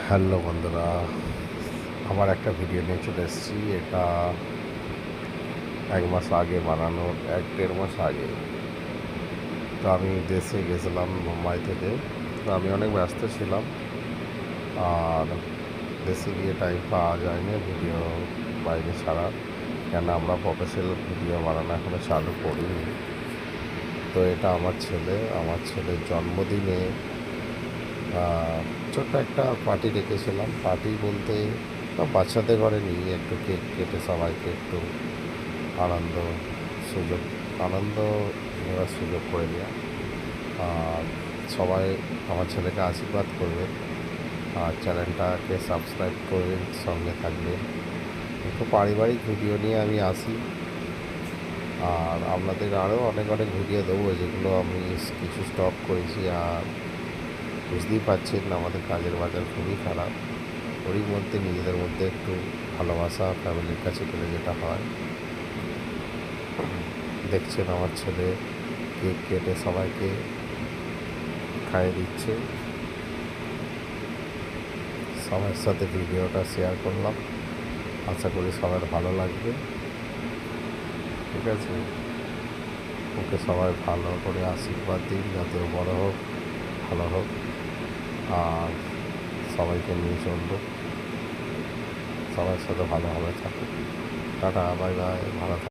Hello বন্ধুরা, আমার একটা ভিডিও নিয়ে চলে এসেছি। এটা 1 মাস আগে বানানোর, 1-1.5 মাস আগে। তো আমি দেশে গেছিলাম মুম্বাই থেকে। তো আমি অনেক ব্যস্ত ছিলাম, আর দেশে গিয়ে টাইম পাওয়া যায়নি ভিডিও বাইরে ছাড়ার, কেন আমরা প্রফেশনাল ভিডিও বানানো এখনও চালু করিনি। তো এটা আমার ছেলের জন্মদিনে ছোট্ট একটা পার্টি রেখেছিলাম। পার্টি বলতে বাচ্চাদের ঘরে নিয়ে একটু কেক কেটে সবাইকে একটু আনন্দ সুযোগ আনন্দ নেওয়ার সুযোগ করে দেওয়া। আর সবাই আমার ছেলেকে আশীর্বাদ করবেন, আর চ্যানেলটাকে সাবস্ক্রাইব করবেন, সঙ্গে থাকবেন। একটু পারিবারিক ভিডিও নিয়ে আমি আসি, আর আপনাদের আরও অনেক অনেক ভিডিও দেবো, যেগুলো আমি কিছু স্টপ করেছি। আর বুঝতেই পারছেন আমাদের কাজের বাজার খুবই খারাপ। ওরই মধ্যে নিজেদের মধ্যে একটু ভালোবাসা ফ্যামিলির কাছে গেলে যেটা হয়, দেখছেন আমার ছেলে কেক কেটে সবাইকে খাইয়ে দিচ্ছে। সবার সাথে ভিডিওটা শেয়ার করলাম, আশা করি সবার ভালো লাগবে। ঠিক আছে, ওকে সবাই ভালো করে আশীর্বাদ দিন, যাতে ও বড়ো হোক, ভালো হোক, আর সবাইকে নিয়ে চলব, সবার সাথে ভালোভাবে থাকুক। টাটা, বাই বাই, ভালো থাকুন।